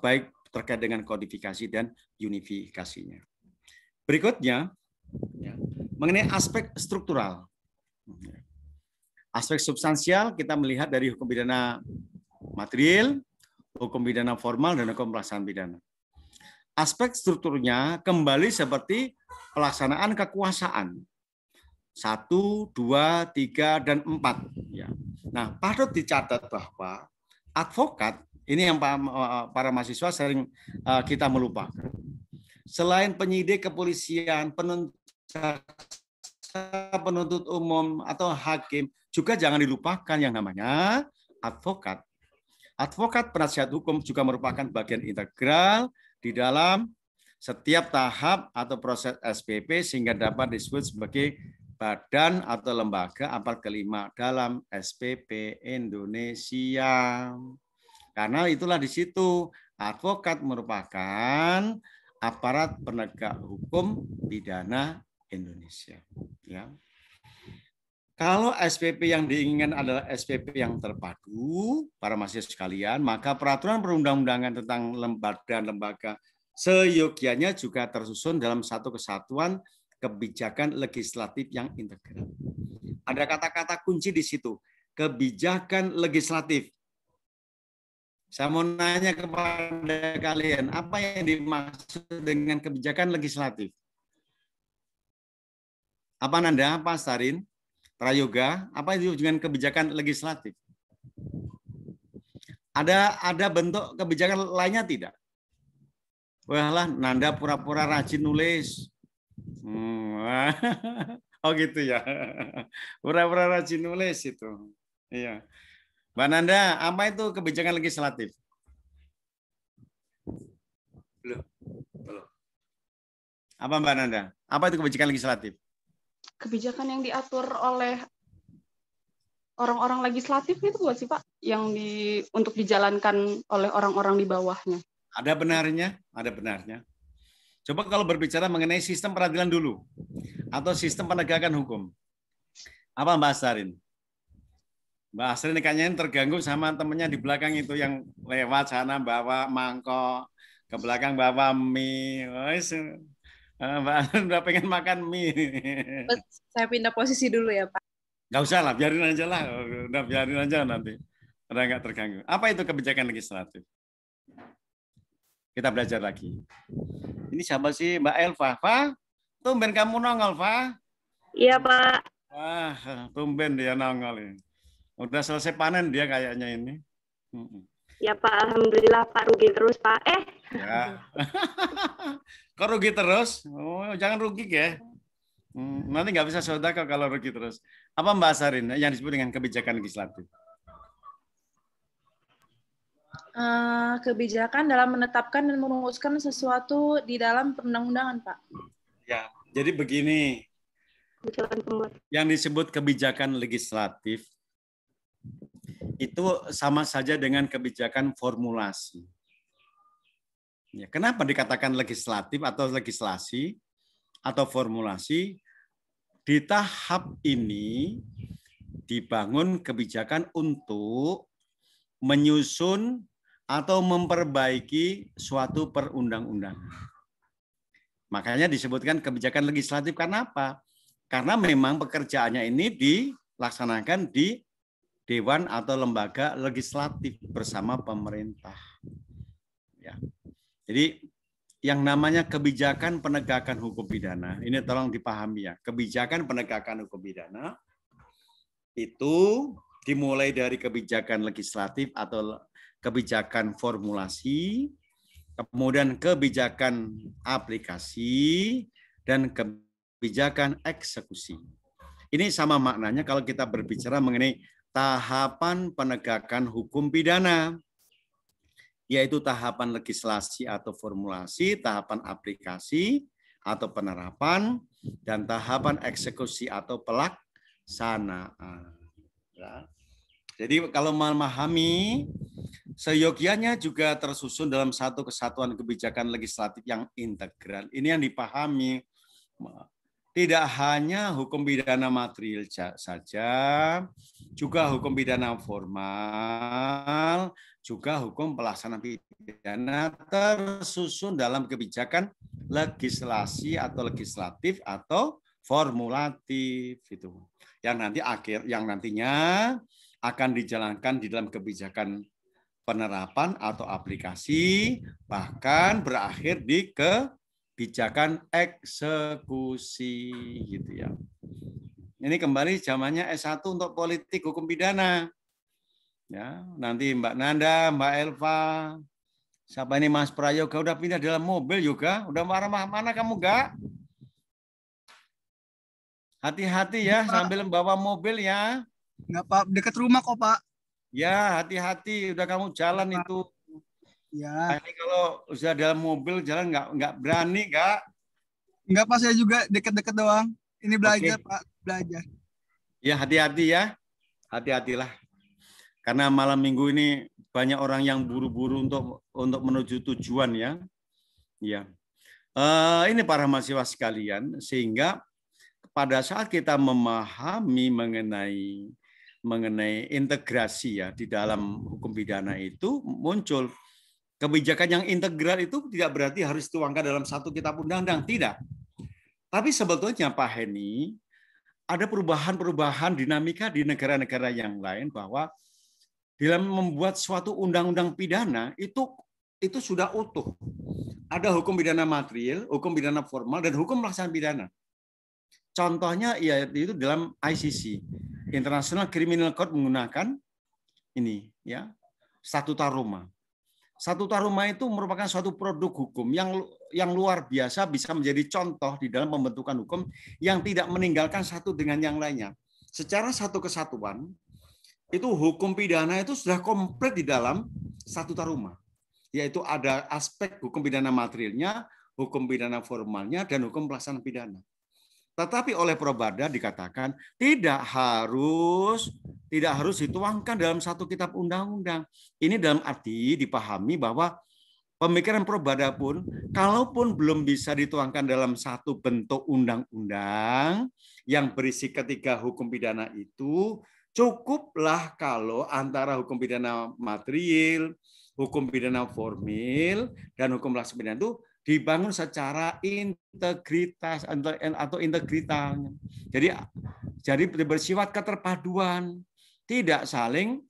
baik terkait dengan kodifikasi dan unifikasinya. Berikutnya, mengenai aspek struktural. Aspek substansial kita melihat dari hukum pidana material, hukum pidana formal, dan hukum pelaksanaan pidana. Aspek strukturnya kembali seperti pelaksanaan kekuasaan. 1, 2, 3, dan 4. Ya. Nah, patut dicatat bahwa advokat, ini yang para mahasiswa sering kita melupakan. Selain penyidik kepolisian, penuntut umum, atau hakim, juga jangan dilupakan yang namanya advokat. Advokat penasihat hukum juga merupakan bagian integral di dalam setiap tahap atau proses SPP sehingga dapat disebut sebagai badan atau lembaga apart kelima dalam SPP Indonesia. Karena itulah di situ advokat merupakan aparat penegak hukum pidana Indonesia. Ya. Kalau SPP yang diinginkan adalah SPP yang terpadu, para mahasiswa sekalian, maka peraturan perundang-undangan tentang lembaga dan lembaga seyogyanya juga tersusun dalam satu kesatuan kebijakan legislatif yang integral. Ada kata-kata kunci di situ, kebijakan legislatif. Saya mau nanya kepada kalian, apa yang dimaksud dengan kebijakan legislatif? Apa Nanda, Pak Sarin? Prayoga, apa itu dengan kebijakan legislatif? Ada bentuk kebijakan lainnya tidak? Wah lah, Nanda pura-pura rajin nulis. Oh gitu ya. Pura-pura rajin nulis itu. Iya. Mbak Nanda, apa itu kebijakan legislatif? Belum. Apa Mbak Nanda? Apa itu kebijakan legislatif? Kebijakan yang diatur oleh orang-orang legislatif itu bukan sih Pak? Yang untuk dijalankan oleh orang-orang di bawahnya. Ada benarnya, ada benarnya. Coba kalau berbicara mengenai sistem peradilan dulu, atau sistem penegakan hukum. Apa Mbak Asrin? Mbak Asrin kayaknya terganggu sama temennya di belakang itu yang lewat sana bawa mangkok, ke belakang bawa mie. Mbak Asrin udah pengen makan mie. Saya pindah posisi dulu ya Pak. Nggak usah lah, biarin aja lah. Udah biarin aja nanti. Udah nggak terganggu. Apa itu kebijakan legislatif? Kita belajar lagi. Ini siapa sih Mbak Elva? Fa? Tumben kamu nongol, Fa? Iya, Pak. Wah, tumben dia nongol ini. Udah selesai panen dia kayaknya ini. Ya, Pak. Alhamdulillah, Pak. Rugi terus, Pak. Ya. Kok rugi terus? Oh, jangan rugi ya. Nanti nggak bisa sedekah kalau rugi terus. Apa Mbak Sarin yang disebut dengan kebijakan legislatif? Kebijakan dalam menetapkan dan merumuskan sesuatu di dalam perundang-undangan, Pak. Ya, jadi begini. Yang disebut kebijakan legislatif itu sama saja dengan kebijakan formulasi. Ya, kenapa dikatakan legislatif atau legislasi atau formulasi? Di tahap ini dibangun kebijakan untuk menyusun atau memperbaiki suatu perundang-undangan. Makanya disebutkan kebijakan legislatif. Karena apa? Karena memang pekerjaannya ini dilaksanakan di dewan atau lembaga legislatif bersama pemerintah. Ya. Jadi yang namanya kebijakan penegakan hukum pidana, ini tolong dipahami ya. Kebijakan penegakan hukum pidana itu Dimulai dari kebijakan legislatif atau kebijakan formulasi, kemudian kebijakan aplikasi, dan kebijakan eksekusi. Ini sama maknanya kalau kita berbicara mengenai tahapan penegakan hukum pidana, yaitu tahapan legislasi atau formulasi, tahapan aplikasi atau penerapan, dan tahapan eksekusi atau pelaksanaan. Ya. Jadi kalau memahami, seyogianya juga tersusun dalam satu kesatuan kebijakan legislatif yang integral. Ini yang dipahami. Tidak hanya hukum pidana material saja, juga hukum pidana formal, juga hukum pelaksanaan pidana tersusun dalam kebijakan legislasi atau legislatif atau formulatif itu. Yang nantinya akan dijalankan di dalam kebijakan penerapan atau aplikasi, bahkan berakhir di kebijakan eksekusi gitu ya. Ini kembali zamannya S1 untuk politik hukum pidana. Ya, nanti Mbak Nanda, Mbak Elva, siapa ini Mas Prayoga udah pindah dalam mobil juga, udah mana kamu gak? Hati-hati ya sambil membawa mobil ya. Nggak, Pak. Dekat rumah kok, Pak. Ya, hati-hati. Udah kamu jalan Pak. itu. Ya. Ini kalau sudah dalam mobil jalan nggak berani, nggak? Nggak, Pak. Saya juga dekat-dekat doang. Ini belajar, Oke. Pak. Belajar. Ya, hati-hati ya. Hati-hatilah. Karena malam minggu ini banyak orang yang buru-buru untuk menuju tujuan ya. Ya. Ini para mahasiswa sekalian, sehingga pada saat kita memahami mengenai integrasi ya di dalam hukum pidana itu muncul kebijakan yang integral itu tidak berarti harus dituangkan dalam satu kitab undang-undang, tidak. Tapi sebetulnya Pak Heni ada perubahan-perubahan dinamika di negara-negara yang lain bahwa dalam membuat suatu undang-undang pidana itu sudah utuh. Ada hukum pidana material, hukum pidana formal, dan hukum pelaksanaan pidana. Contohnya yaitu dalam ICC, International Criminal Court, menggunakan ini ya, Statuta Roma. Statuta Roma itu merupakan suatu produk hukum yang luar biasa, bisa menjadi contoh di dalam pembentukan hukum yang tidak meninggalkan satu dengan yang lainnya. Secara satu kesatuan, itu hukum pidana itu sudah komplit di dalam Statuta Roma. Yaitu ada aspek hukum pidana materialnya, hukum pidana formalnya, dan hukum pelaksanaan pidana. Tetapi oleh Probada dikatakan tidak harus dituangkan dalam satu kitab undang-undang. Ini dalam arti dipahami bahwa pemikiran Probada pun kalaupun belum bisa dituangkan dalam satu bentuk undang-undang yang berisi ketiga hukum pidana itu, cukuplah kalau antara hukum pidana material, hukum pidana formal, dan hukum pelaksanaan pidana itu dibangun secara integritas atau integritas. Jadi bersifat keterpaduan, tidak saling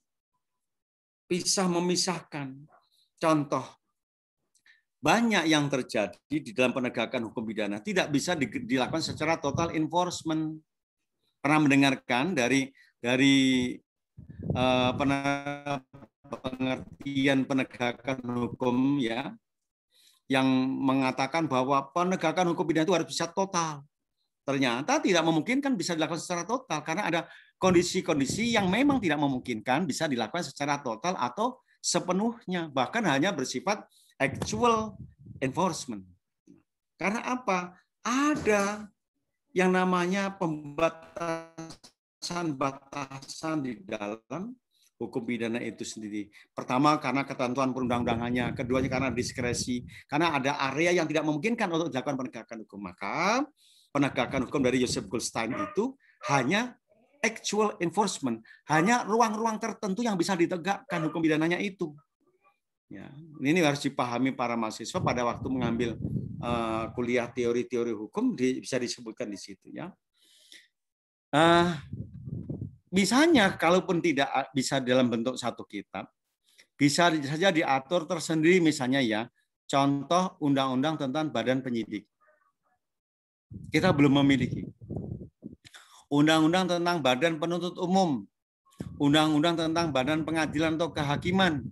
pisah memisahkan. Contoh, banyak yang terjadi di dalam penegakan hukum pidana tidak bisa dilakukan secara total enforcement. Pernah mendengarkan dari pengertian penegakan hukum ya, yang mengatakan bahwa penegakan hukum pidana itu harus bisa total. Ternyata tidak memungkinkan bisa dilakukan secara total karena ada kondisi-kondisi yang memang tidak memungkinkan bisa dilakukan secara total atau sepenuhnya, bahkan hanya bersifat actual enforcement. Karena apa? Ada yang namanya pembatasan di dalam hukum pidana itu sendiri. Pertama karena ketentuan perundang-undangannya, keduanya karena diskresi, karena ada area yang tidak memungkinkan untuk dilakukan penegakan hukum. Maka penegakan hukum dari Joseph Goldstein itu hanya actual enforcement, hanya ruang-ruang tertentu yang bisa ditegakkan hukum pidananya itu. Ya, ini harus dipahami para mahasiswa pada waktu mengambil kuliah teori-teori hukum, bisa disebutkan di situ ya. Misalnya, kalaupun tidak bisa dalam bentuk satu kitab, bisa saja diatur tersendiri misalnya ya, contoh undang-undang tentang badan penyidik. Kita belum memiliki. Undang-undang tentang badan penuntut umum, undang-undang tentang Badan Pengadilan atau Kehakiman,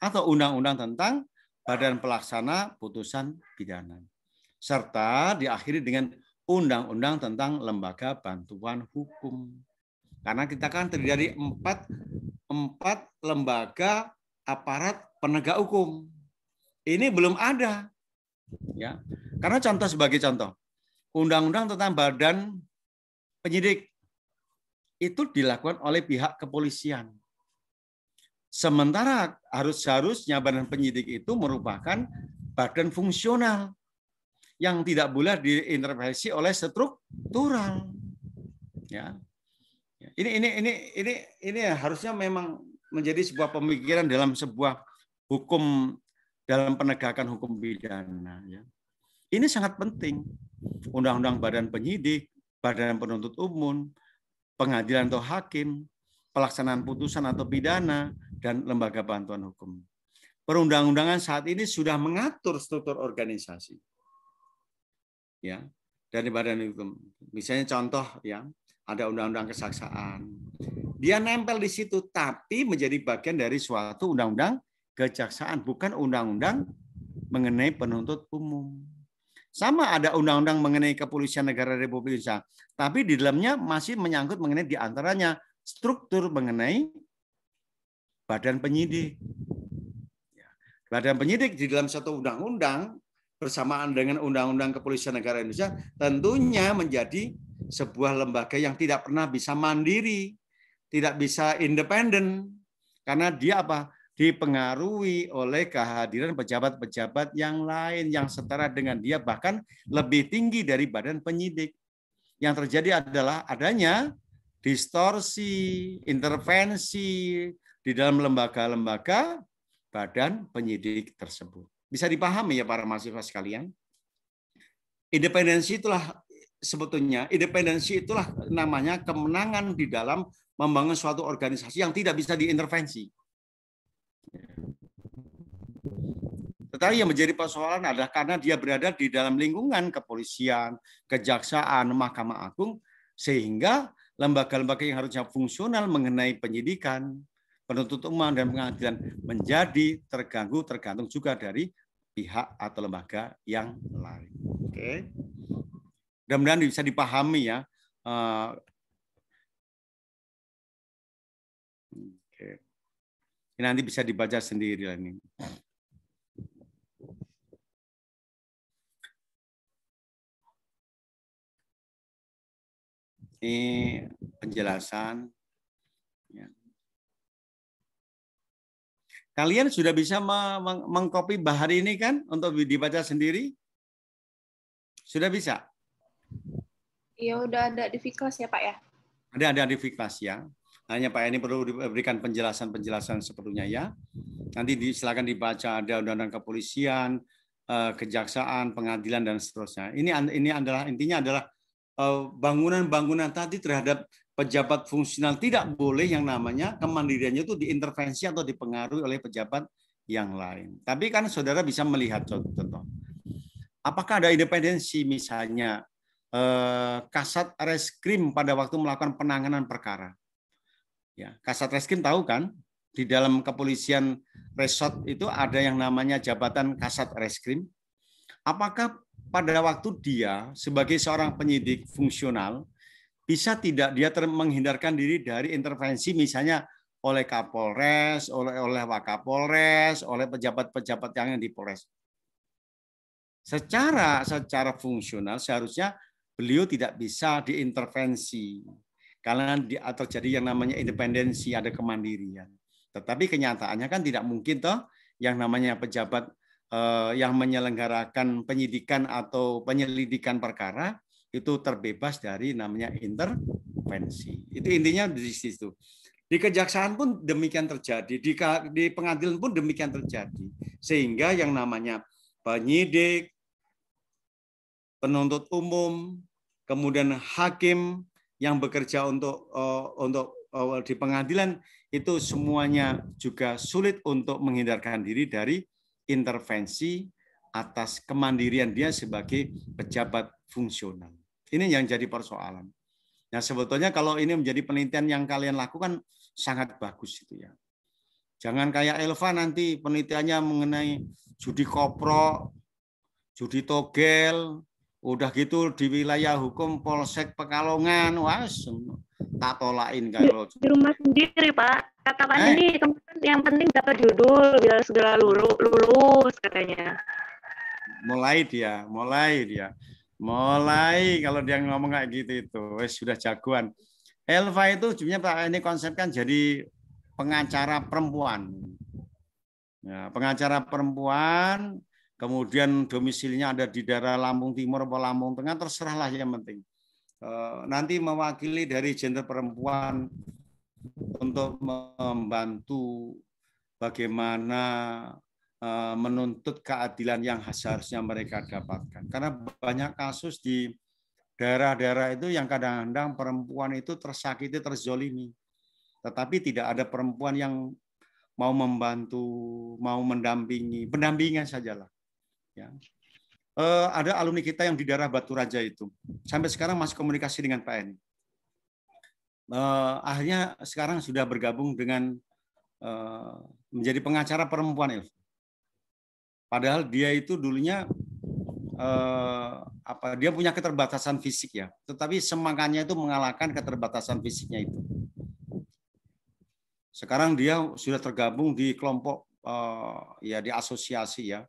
atau undang-undang tentang Badan Pelaksana Putusan Pidana. Serta diakhiri dengan undang-undang tentang Lembaga Bantuan Hukum. Karena kita kan terdiri dari empat lembaga aparat penegak hukum. Ini belum ada. Ya. Karena contoh sebagai contoh, undang-undang tentang Badan Penyidik itu dilakukan oleh pihak kepolisian. Sementara harusnya Badan Penyidik itu merupakan badan fungsional yang tidak boleh diintervensi oleh struktural. Ya. Ini harusnya memang menjadi sebuah pemikiran dalam sebuah hukum, dalam penegakan hukum pidana. Ya. Ini sangat penting. Undang-undang Badan Penyidik, Badan Penuntut Umum, pengadilan atau hakim, pelaksanaan putusan atau pidana, dan lembaga bantuan hukum. Perundang-undangan saat ini sudah mengatur struktur organisasi. Ya, dari badan hukum. Misalnya contoh ya, ada undang-undang kesaksaan. Dia nempel di situ tapi menjadi bagian dari suatu undang-undang kejaksaan, bukan undang-undang mengenai penuntut umum. Sama ada undang-undang mengenai Kepolisian Negara Republik Indonesia, tapi di dalamnya masih menyangkut mengenai diantaranya struktur mengenai Badan Penyidik. Badan Penyidik di dalam satu undang-undang bersamaan dengan Undang-Undang Kepolisian Negara Indonesia tentunya menjadi sebuah lembaga yang tidak pernah bisa mandiri, tidak bisa independen, karena dia apa? Dipengaruhi oleh kehadiran pejabat-pejabat yang lain yang setara dengan dia, bahkan lebih tinggi dari Badan Penyidik. Yang terjadi adalah adanya distorsi, intervensi di dalam lembaga-lembaga Badan Penyidik tersebut. Bisa dipahami ya para mahasiswa sekalian? Independensi itulah sebetulnya, independensi itulah namanya kemenangan di dalam membangun suatu organisasi yang tidak bisa diintervensi. Tetapi yang menjadi persoalan adalah karena dia berada di dalam lingkungan kepolisian, kejaksaan, Mahkamah Agung, sehingga lembaga-lembaga yang harusnya fungsional mengenai penyidikan, penuntut umum, dan pengadilan menjadi terganggu, tergantung juga dari pihak atau lembaga yang lain. Oke. Mudah-mudahan bisa dipahami ya. Oke. Ini nanti bisa dibaca sendiri ini. Ini penjelasan. Ya. Kalian sudah bisa mengcopy bahari ini kan untuk dibaca sendiri? Sudah bisa? Iya, udah ada di Fiklas ya Pak ya? Ada di Fiklas ya. Hanya Pak ini perlu diberikan penjelasan sepenuhnya ya. Nanti silakan dibaca, ada undang-undang kepolisian, kejaksaan, pengadilan, dan seterusnya. Ini adalah intinya adalah bangunan-bangunan tadi terhadap pejabat fungsional tidak boleh yang namanya kemandiriannya itu diintervensi atau dipengaruhi oleh pejabat yang lain. Tapi kan saudara bisa melihat contoh. Apakah ada independensi misalnya Kasat Reskrim pada waktu melakukan penanganan perkara? Ya, Kasat Reskrim tahu kan di dalam kepolisian resort itu ada yang namanya jabatan Kasat Reskrim. Apakah pada waktu dia sebagai seorang penyidik fungsional bisa tidak dia menghindarkan diri dari intervensi misalnya oleh Kapolres, oleh Wakapolres, oleh pejabat-pejabat yang di Polres? Secara fungsional seharusnya beliau tidak bisa diintervensi karena terjadi yang namanya independensi, ada kemandirian. Tetapi kenyataannya kan tidak mungkin toh yang namanya pejabat yang menyelenggarakan penyidikan atau penyelidikan perkara itu terbebas dari namanya intervensi. Itu intinya di situ. Di kejaksaan pun demikian terjadi, di pengadilan pun demikian terjadi. Sehingga yang namanya penyidik, penuntut umum, kemudian hakim yang bekerja untuk di pengadilan itu semuanya juga sulit untuk menghindarkan diri dari intervensi atas kemandirian dia sebagai pejabat fungsional. Ini yang jadi persoalan. Nah, sebetulnya kalau ini menjadi penelitian yang kalian lakukan sangat bagus itu ya. Jangan kayak Elva nanti penelitiannya mengenai judi koprok, judi togel, udah gitu di wilayah hukum Polsek Pekalongan, wah tak tolain kalau di rumah sendiri, Pak. Kata Pak ini yang penting dapat judul biar segera lulus katanya. Mulai kalau dia ngomong kayak gitu itu sudah jagoan. Elva itu sebenarnya Pak ini konsepkan jadi pengacara perempuan. Ya, pengacara perempuan, kemudian domisilinya ada di daerah Lampung Timur atau Lampung Tengah, terserahlah yang penting. Nanti mewakili dari gender perempuan untuk membantu bagaimana menuntut keadilan yang seharusnya mereka dapatkan. Karena banyak kasus di daerah-daerah itu yang kadang-kadang perempuan itu tersakiti, terzolimi. Tetapi tidak ada perempuan yang mau membantu, mau mendampingi, pendampingan sajalah. Ya. Ada alumni kita yang di daerah Batu Raja itu, sampai sekarang masih komunikasi dengan Pak Eni. Akhirnya sekarang sudah bergabung dengan menjadi pengacara perempuan. Padahal dia itu dulunya dia punya keterbatasan fisik ya, tetapi semangatnya itu mengalahkan keterbatasan fisiknya itu. Sekarang dia sudah tergabung di kelompok ya di asosiasi ya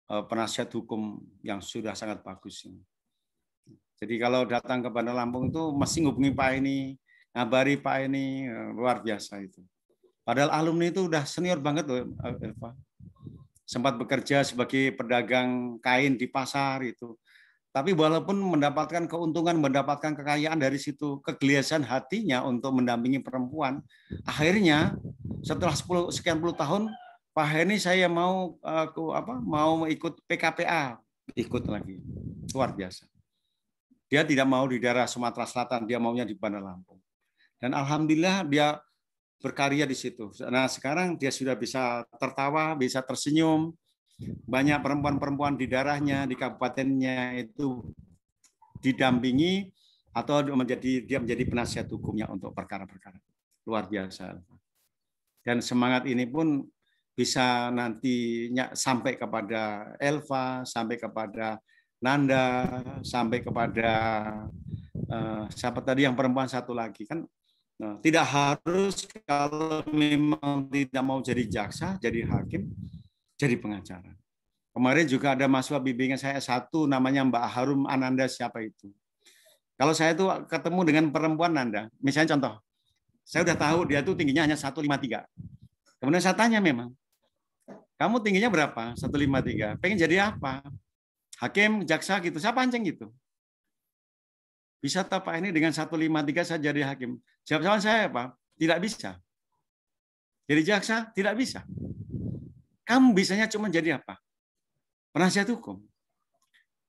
penasihat hukum yang sudah sangat bagus. Jadi kalau datang ke Bandar Lampung itu mesti ngubungi Pak ini, ngabari Pak ini, luar biasa itu. Padahal alumni itu udah senior banget loh, Elva. Sempat bekerja sebagai pedagang kain di pasar itu. Tapi walaupun mendapatkan keuntungan, mendapatkan kekayaan dari situ, kegelisahan hatinya untuk mendampingi perempuan, akhirnya setelah sekian puluh tahun, Pak Heni saya mau ikut PKPA, ikut lagi, luar biasa. Dia tidak mau di daerah Sumatera Selatan, dia maunya di Bandar Lampung. Dan alhamdulillah dia berkarya di situ. Nah sekarang dia sudah bisa tertawa, bisa tersenyum. Banyak perempuan-perempuan di daerahnya, di kabupatennya itu didampingi atau dia menjadi penasihat hukumnya untuk perkara-perkara. Luar biasa. Dan semangat ini pun bisa nantinya sampai kepada Elva, sampai kepada Nanda, sampai kepada siapa tadi yang perempuan satu lagi kan. Nah, tidak harus kalau memang tidak mau jadi jaksa, jadi hakim, jadi pengacara. Kemarin juga ada mahasiswa bimbingan saya S1 namanya Mbak Harum Ananda, siapa itu. Kalau saya itu ketemu dengan perempuan Nanda, misalnya contoh, saya udah tahu dia tuh tingginya hanya 153. Kemudian saya tanya memang, kamu tingginya berapa? 153. Pengen jadi apa? Hakim, jaksa gitu. Saya pancing gitu. Bisa tak Pak ini dengan 153 saya jadi hakim? Jawaban saya apa? Tidak bisa. Jadi jaksa? Tidak bisa. Kamu bisanya cuma jadi apa? Penasihat hukum.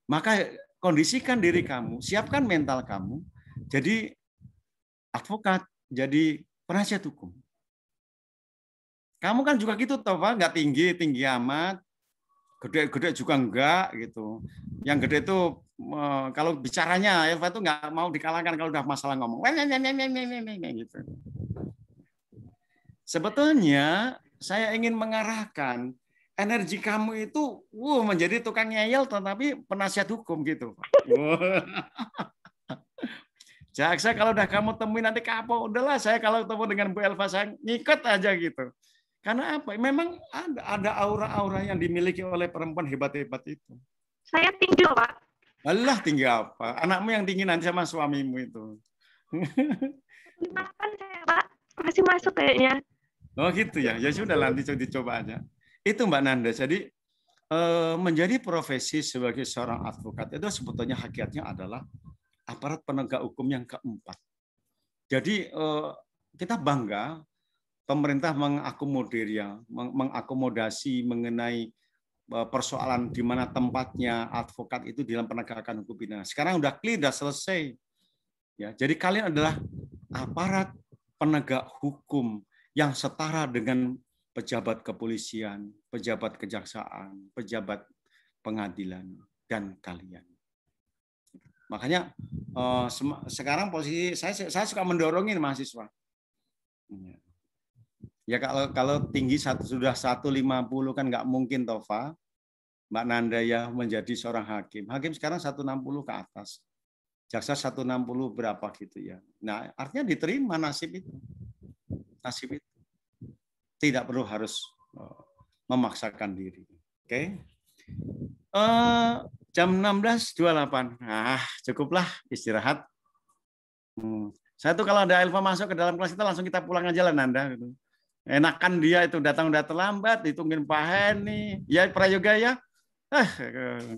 Maka kondisikan diri kamu, siapkan mental kamu, jadi advokat, jadi penasihat hukum. Kamu kan juga gitu, toh Pak, nggak tinggi amat, gede juga enggak gitu. Yang gede itu kalau bicaranya Elva itu nggak mau dikalahkan kalau udah masalah ngomong. Gitu. Sebetulnya saya ingin mengarahkan energi kamu itu menjadi tukang ngeyel tetapi penasihat hukum gitu. Jaksa kalau udah kamu temuin nanti kapok, udahlah saya kalau ketemu dengan Bu Elva saya ngikut aja gitu. Karena apa? Memang ada aura-aura yang dimiliki oleh perempuan hebat-hebat itu. Saya tinggi, Pak. Alah, tinggi apa? Anakmu yang tinggi nanti sama suamimu itu. Makan saya, Pak. Masih masuk kayaknya. Oh gitu ya. Ya sudah nanti dicoba aja. Itu Mbak Nanda. Jadi menjadi profesi sebagai seorang advokat itu sebetulnya hakikatnya adalah aparat penegak hukum yang keempat. Jadi kita bangga pemerintah mengakomodasi mengenai persoalan di mana tempatnya advokat itu dalam penegakan hukum pidana. Sekarang udah clear, udah selesai. Ya, jadi kalian adalah aparat penegak hukum yang setara dengan pejabat kepolisian, pejabat kejaksaan, pejabat pengadilan, dan kalian. Makanya sekarang posisi saya suka mendorongin mahasiswa. Ya kalau tinggi sudah 150 kan nggak mungkin Tova, Mbak Nanda ya menjadi seorang hakim. Hakim sekarang 160 ke atas. Jaksa 160 berapa gitu ya. Nah, artinya diterima nasib itu. Nasib itu. Tidak perlu harus memaksakan diri. Oke. Jam 16.28. Nah, cukuplah istirahat. Saya tuh kalau ada Elva masuk ke dalam kelas kita langsung kita pulang aja lah Nanda gitu. Enakan dia itu datang udah terlambat, ditungguin Pak Heni. Ya prayoga ya.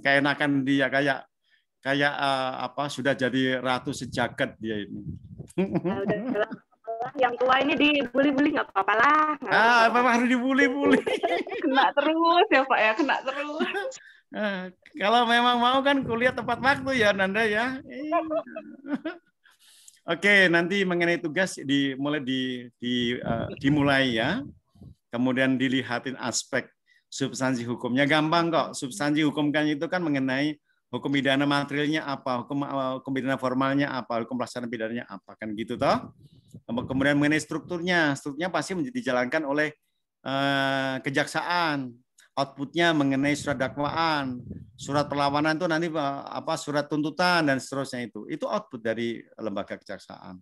Keenakan dia kayak apa sudah jadi ratu sejagat dia ini. Yang tua ini dibully-bully nggak apa-apa lah. Memang harus dibully-bully. Kena terus ya Pak ya, kena terus. Kalau memang mau kan kuliah tepat waktu ya Nanda ya. Oke, nanti mengenai tugas dimulai ya. Kemudian dilihatin aspek substansi hukumnya, gampang kok. Substansi hukum kan itu kan mengenai hukum pidana materialnya apa, hukum pidana formalnya apa, hukum pelaksanaan pidananya apa, kan gitu toh. Kemudian mengenai strukturnya pasti dijalankan oleh kejaksaan. Outputnya mengenai surat dakwaan, surat perlawanan itu nanti surat tuntutan dan seterusnya itu output dari lembaga kejaksaan.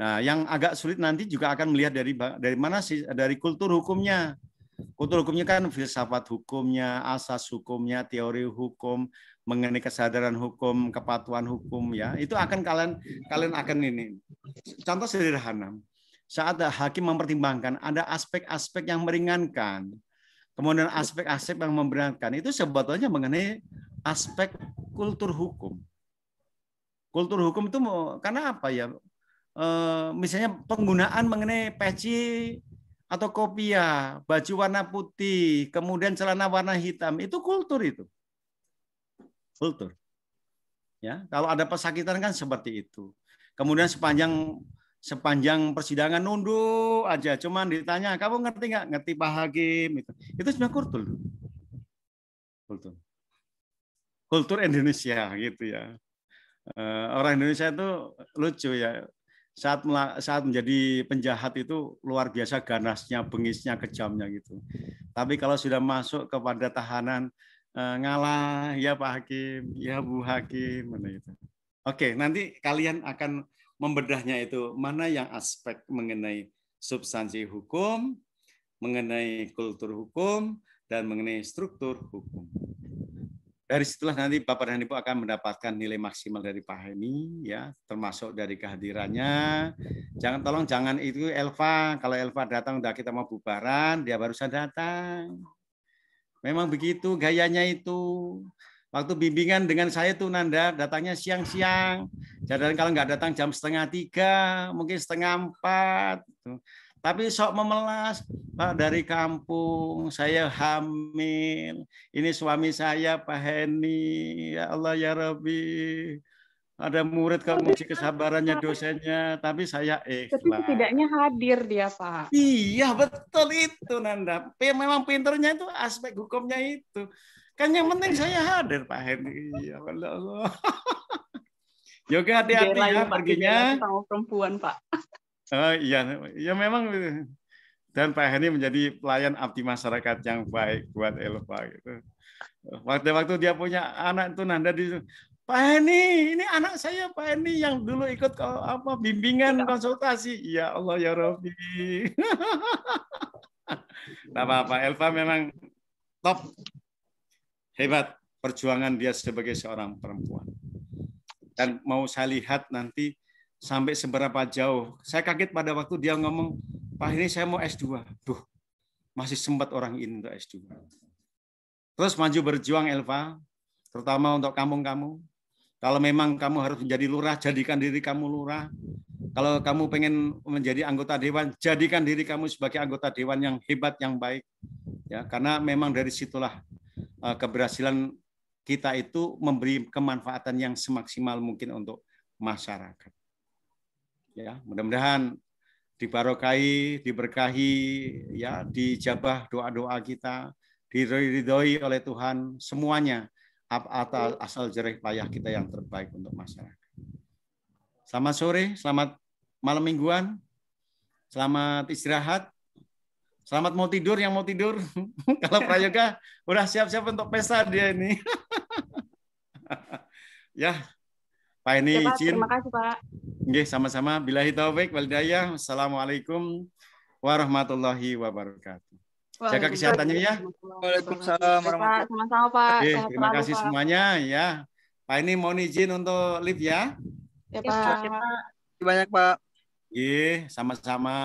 Nah, yang agak sulit nanti juga akan melihat dari mana sih, dari kultur hukumnya. Kultur hukumnya kan filsafat hukumnya, asas hukumnya, teori hukum, mengenai kesadaran hukum, kepatuhan hukum ya. Itu akan kalian akan ini. Contoh sederhana. Saat hakim mempertimbangkan ada aspek-aspek yang meringankan, kemudian aspek-aspek yang memberatkan, itu sebetulnya mengenai aspek kultur hukum. Kultur hukum itu karena apa ya? Misalnya penggunaan mengenai peci atau kopiah, baju warna putih, kemudian celana warna hitam, itu kultur itu. Kultur. Ya, kalau ada pesakitan kan seperti itu. Kemudian sepanjang persidangan nunduk aja, cuman ditanya, kamu ngerti nggak? Ngerti Pak Hakim itu. Itu sebenarnya kultur. Kultur. Kultur Indonesia gitu ya. Orang Indonesia itu lucu ya. Saat menjadi penjahat itu luar biasa ganasnya, bengisnya, kejamnya gitu. Tapi kalau sudah masuk kepada tahanan, ngalah ya Pak Hakim, ya Bu Hakim, mana itu. Oke, nanti kalian akan membedahnya itu mana yang aspek mengenai substansi hukum, mengenai kultur hukum, dan mengenai struktur hukum. Dari situlah nanti Bapak dan Ibu akan mendapatkan nilai maksimal dari Pak Heni, ya, termasuk dari kehadirannya. Jangan itu Elva. Kalau Elva datang, udah kita mau bubaran, dia barusan datang. Memang begitu gayanya itu. Waktu bimbingan dengan saya tuh Nanda, datangnya siang-siang. Jadi kalau nggak datang jam 2:30, mungkin 3:30. Tapi sok memelas, Pak dari kampung, saya hamil, ini suami saya Pak Heni, ya Allah ya Rabbi, ada murid kok menguji kesabarannya dosennya, tapi saya Tapi setidaknya hadir dia Pak. Iya betul itu Nanda, memang pinternya itu aspek hukumnya itu, kan yang penting saya hadir Pak Heni, ya Allah. Yoga hati-hati ya perginya. Sama perempuan Pak. Oh iya, ya memang. Dan Pak Heni menjadi pelayan abdi masyarakat yang baik buat Elva gitu. Waktu dia punya anak itu Nanda di Pak Heni, ini anak saya Pak Heni yang dulu ikut bimbingan konsultasi. Ya Allah ya Rabbi. Tidak apa-apa, Elva memang top. Hebat perjuangan dia sebagai seorang perempuan. Dan mau saya lihat nanti sampai seberapa jauh. Saya kaget pada waktu dia ngomong, Pak ini saya mau S2. Duh, masih sempat orang ini untuk S2. Terus maju berjuang Elva, terutama untuk kampung kamu. Kalau memang kamu harus menjadi lurah, jadikan diri kamu lurah. Kalau kamu pengen menjadi anggota dewan, jadikan diri kamu sebagai anggota dewan yang hebat, yang baik. Ya, karena memang dari situlah keberhasilan kita itu memberi kemanfaatan yang semaksimal mungkin untuk masyarakat. Ya, mudah-mudahan dibarokai, diberkahi, ya, dijabah doa-doa kita, diridhoi oleh Tuhan semuanya asal jerih payah kita yang terbaik untuk masyarakat. Selamat sore, selamat malam mingguan, selamat istirahat, selamat mau tidur yang mau tidur. Kalau prayoga udah siap-siap untuk pesta dia ini. Ya, Pak ini Ya, Pak, izin. terima kasih, Pak. Nggih, sama-sama. Billahi taufik wal hidayah. Wassalamualaikum warahmatullahi wabarakatuh. Jaga kesehatannya ya. Waalaikumsalam Pak, sama-sama, Pak. Oke, Sehat terima selalu, kasih Pak. semuanya ya. Pak ini mohon izin untuk live ya. Ya, Ya, Pak. Pak. Banyak Pak. Iya, sama-sama.